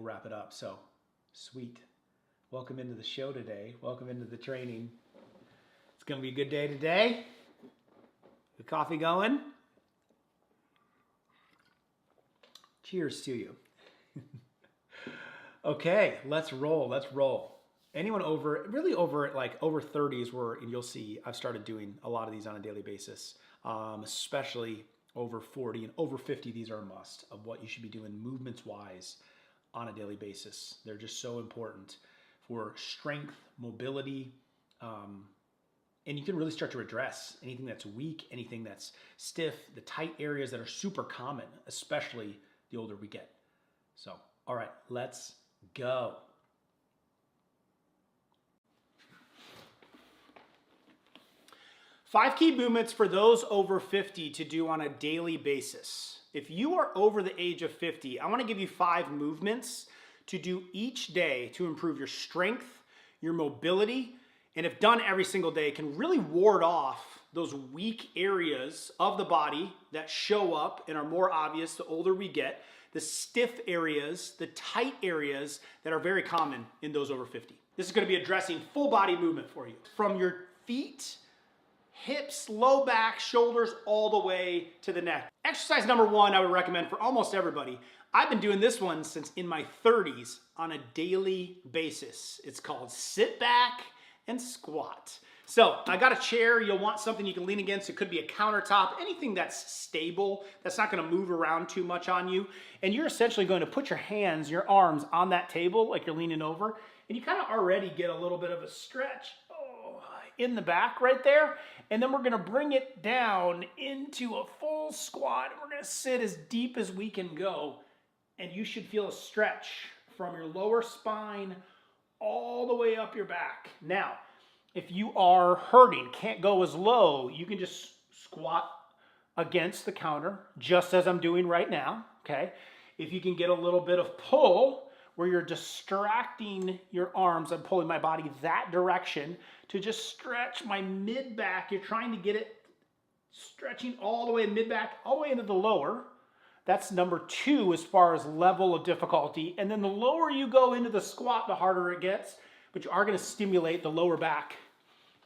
wrap it up. So, sweet. Welcome into the show today. Welcome into the training. It's going to be a good day today. The coffee going? Cheers to you. Okay, let's roll. Anyone over 30s where, and you'll see I've started doing a lot of these on a daily basis, especially over 40 and over 50. These are a must of what you should be doing movements wise on a daily basis. They're just so important for strength, mobility, and you can really start to address anything that's weak, anything that's stiff, the tight areas that are super common, especially the older we get. So, all right, let's go. Five key movements for those over 50 to do on a daily basis. If you are over the age of 50, I want to give you 5 movements to do each day to improve your strength, your mobility, and if done every single day, can really ward off those weak areas of the body that show up and are more obvious the older we get, the stiff areas, the tight areas that are very common in those over 50. This is going to be addressing full body movement for you. From your feet, hips, low back, shoulders, all the way to the neck. Exercise number 1 I would recommend for almost everybody. I've been doing this one since in my 30s on a daily basis. It's called sit back and squat. So I got a chair. You'll want something you can lean against. It could be a countertop, anything that's stable, that's not going to move around too much on you. And you're essentially going to put your hands, your arms on that table like you're leaning over, and you kind of already get a little bit of a stretch in the back right there. And then we're going to bring it down into a full squat. We're going to sit as deep as we can go. And you should feel a stretch from your lower spine all the way up your back. Now, if you are hurting, can't go as low, you can just squat against the counter, just as I'm doing right now, okay? If you can get a little bit of pull, where you're distracting your arms, I'm pulling my body that direction to just stretch my mid-back. You're trying to get it stretching all the way mid-back, all the way into the lower. That's number 2 as far as level of difficulty. And then the lower you go into the squat, the harder it gets. But you are going to stimulate the lower back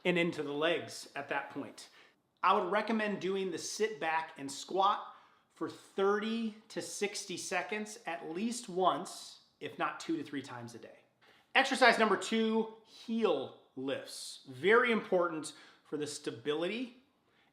and into the legs at that point. I would recommend doing the sit back and squat for 30 to 60 seconds at least once, if not 2 to 3 times a day. Exercise number 2, heel lifts. Very important for the stability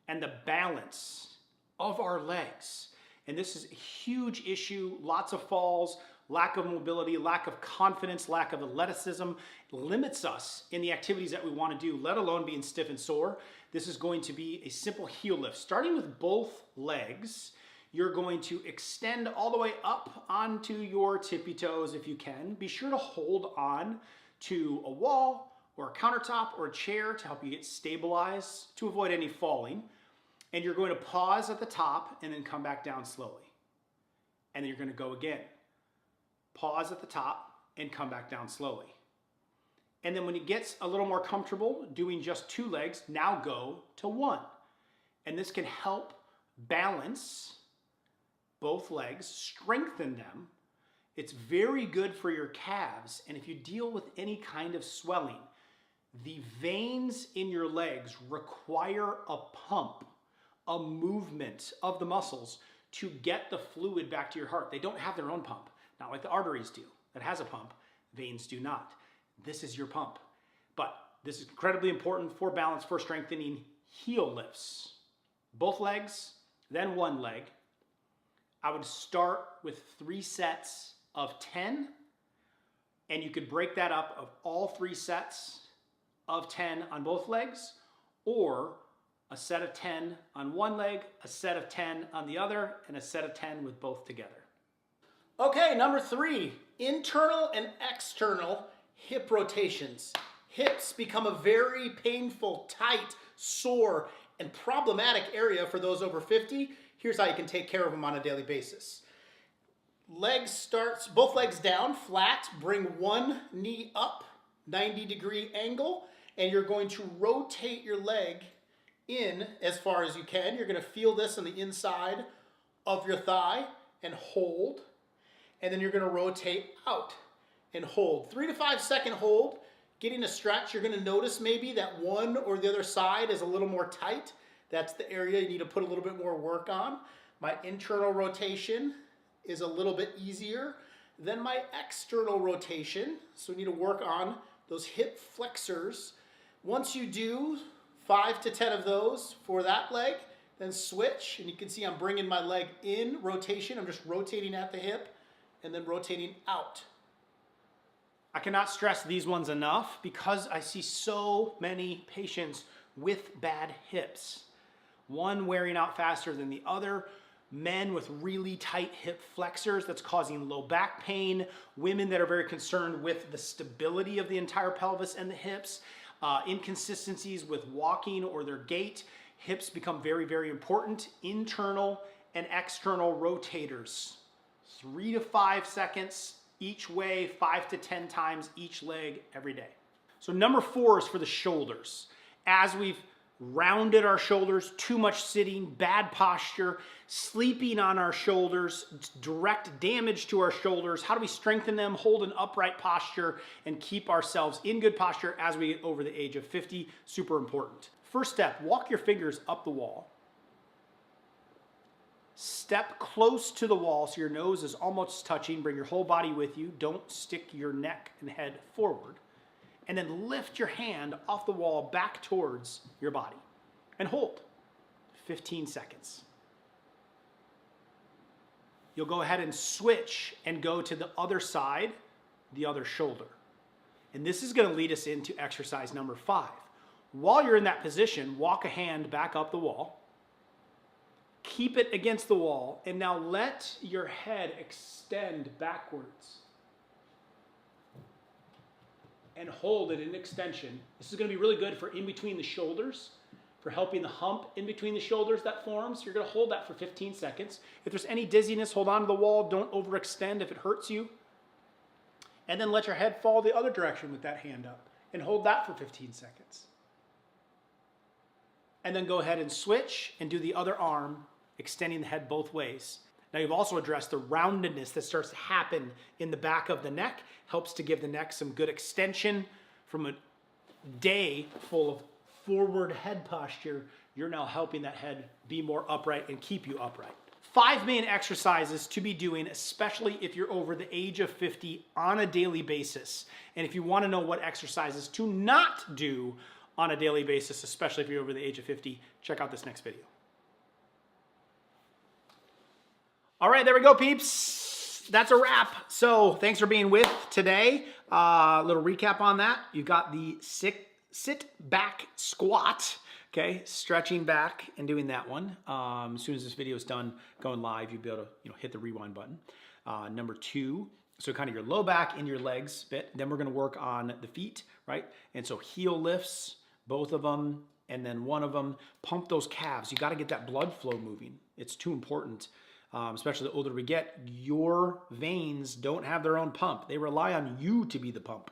and the balance of our legs. And this is a huge issue. Lots of falls, lack of mobility, lack of confidence, lack of athleticism limits us in the activities that we want to do, let alone being stiff and sore. This is going to be a simple heel lift. Starting with both legs, you're going to extend all the way up onto your tippy toes if you can. Be sure to hold on to a wall or a countertop or a chair to help you get stabilized to avoid any falling. And you're going to pause at the top and then come back down slowly. And then you're going to go again. Pause at the top and come back down slowly. And then when it gets a little more comfortable doing just 2 legs, now go to 1. And this can help balance both legs, strengthen them. It's very good for your calves. And if you deal with any kind of swelling, the veins in your legs require a pump, a movement of the muscles to get the fluid back to your heart. They don't have their own pump, not like the arteries do. That has a pump. Veins do not. This is your pump. But this is incredibly important for balance, for strengthening heel lifts. Both legs, then 1 leg. I would start with 3 sets of 10, and you could break that up of all 3 sets of 10 on both legs, or a set of 10 on 1 leg, a set of 10 on the other, and a set of 10 with both together. Okay, number 3, internal and external hip rotations. Hips become a very painful, tight, sore, and problematic area for those over 50. Here's how you can take care of them on a daily basis. Both legs down, flat, bring 1 knee up, 90-degree angle, and you're going to rotate your leg in as far as you can. You're going to feel this on the inside of your thigh and hold. and then you're gonna rotate out and hold. 3 to 5 second hold, getting a stretch. You're gonna notice maybe that one or the other side is a little more tight. That's the area you need to put a little bit more work on. My internal rotation is a little bit easier than my external rotation. So we need to work on those hip flexors. Once you do 5 to 10 of those for that leg, then switch, and you can see I'm bringing my leg in rotation. I'm just rotating at the hip and then rotating out. I cannot stress these ones enough because I see so many patients with bad hips. One wearing out faster than the other, men with really tight hip flexors that's causing low back pain, women that are very concerned with the stability of the entire pelvis and the hips, inconsistencies with walking or their gait. Hips become very, very important. Internal and external rotators. 3 to 5 seconds each way, 5 to 10 times each leg every day. So number 4 is for the shoulders. As we've rounded our shoulders, too much sitting, bad posture, sleeping on our shoulders, direct damage to our shoulders. How do we strengthen them, hold an upright posture, and keep ourselves in good posture as we get over the age of 50? Super important. First step, walk your fingers up the wall. Step close to the wall so your nose is almost touching. Bring your whole body with you. Don't stick your neck and head forward. And then lift your hand off the wall back towards your body and hold 15 seconds. You'll go ahead and switch and go to the other side, the other shoulder. And this is going to lead us into exercise number 5. While you're in that position, walk a hand back up the wall. Keep it against the wall, and now let your head extend backwards. And hold it in extension. This is going to be really good for in between the shoulders, for helping the hump in between the shoulders that forms. You're going to hold that for 15 seconds. If there's any dizziness, hold on to the wall. Don't overextend if it hurts you. And then let your head fall the other direction with that hand up, and hold that for 15 seconds. And then go ahead and switch and do the other arm, extending the head both ways. Now you've also addressed the roundedness that starts to happen in the back of the neck. Helps to give the neck some good extension. From a day full of forward head posture, you're now helping that head be more upright and keep you upright. 5 main exercises to be doing, especially if you're over the age of 50 on a daily basis. And if you want to know what exercises to not do on a daily basis, especially if you're over the age of 50, check out this next video. All right, there we go, peeps. That's a wrap. So thanks for being with today. A little recap on that. You've got the sit back squat, okay? Stretching back and doing that one. As soon as this video is done going live, you'll be able to hit the rewind button. Number 2, so kind of your low back and your legs bit. Then we're gonna work on the feet, right? And so heel lifts, both of them, and then one of them. Pump those calves. You gotta get that blood flow moving. It's too important. Especially the older we get, your veins don't have their own pump. They rely on you to be the pump,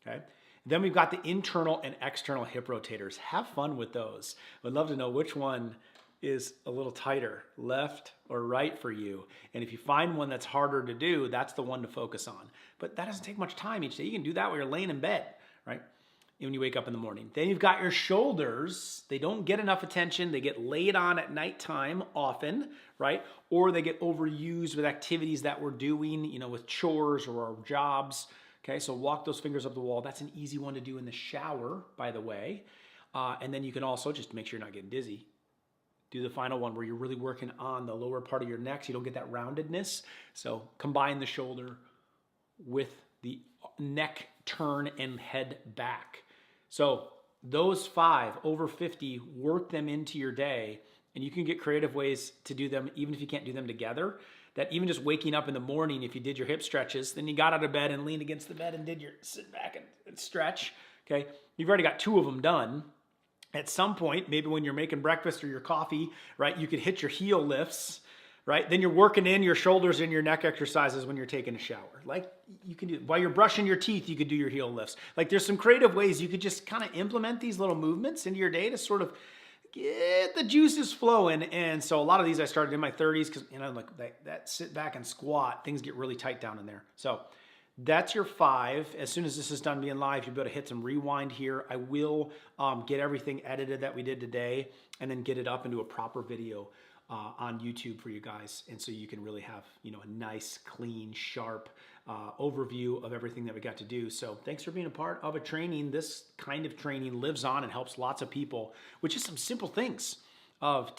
okay? Then we've got the internal and external hip rotators. Have fun with those. I'd love to know which one is a little tighter, left or right for you. And if you find one that's harder to do, that's the one to focus on. But that doesn't take much time each day. You can do that while you're laying in bed, right? When you wake up in the morning. Then you've got your shoulders. They don't get enough attention. They get laid on at nighttime often, right? Or they get overused with activities that we're doing, with chores or our jobs. Okay, so walk those fingers up the wall. That's an easy one to do in the shower, by the way. And then you can also, just make sure you're not getting dizzy, do the final one where you're really working on the lower part of your neck so you don't get that roundedness. So combine the shoulder with the neck turn and head back. So those 5 over 50, work them into your day, and you can get creative ways to do them even if you can't do them together. That even just waking up in the morning, if you did your hip stretches, then you got out of bed and leaned against the bed and did your sit back and stretch, okay? You've already got 2 of them done. At some point, maybe when you're making breakfast or your coffee, right, you could hit your heel lifts, right? Then you're working in your shoulders and your neck exercises when you're taking a shower. Like you can do, while you're brushing your teeth, you could do your heel lifts. Like there's some creative ways you could just kind of implement these little movements into your day to sort of get the juices flowing. And so a lot of these I started in my 30s because, like that sit back and squat, things get really tight down in there. So that's your 5. As soon as this is done being live, you'll be able to hit some rewind here. I will get everything edited that we did today and then get it up into a proper video on YouTube for you guys. And so you can really have, a nice, clean, sharp overview of everything that we got to do. So thanks for being a part of a training. This kind of training lives on and helps lots of people, which is some simple things of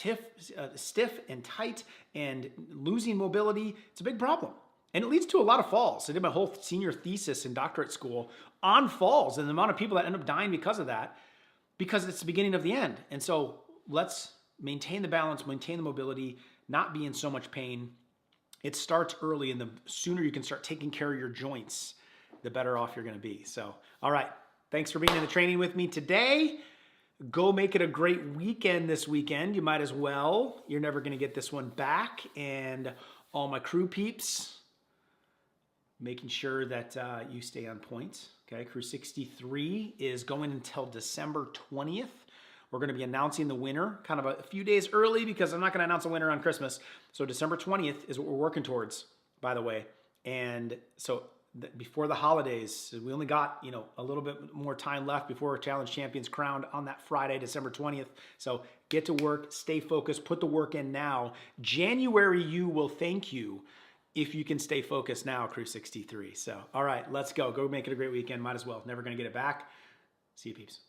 stiff and tight and losing mobility. It's a big problem. And it leads to a lot of falls. I did my whole senior thesis in doctorate school on falls and the amount of people that end up dying because of that, because it's the beginning of the end. And so let's maintain the balance, maintain the mobility, not be in so much pain. It starts early, and the sooner you can start taking care of your joints, the better off you're going to be. So, all right. Thanks for being in the training with me today. Go make it a great weekend this weekend. You might as well. You're never going to get this one back. And all my crew peeps, making sure that you stay on point. Okay, Crew 63 is going until December 20th. We're going to be announcing the winner kind of a few days early because I'm not going to announce a winner on Christmas. So December 20th is what we're working towards, by the way. And so before the holidays, we only got, a little bit more time left before Challenge Champions crowned on that Friday, December 20th. So get to work, stay focused, put the work in now. January, you will thank you if you can stay focused now, Crew 63. So, all right, let's go. Go make it a great weekend. Might as well. Never going to get it back. See you, peeps.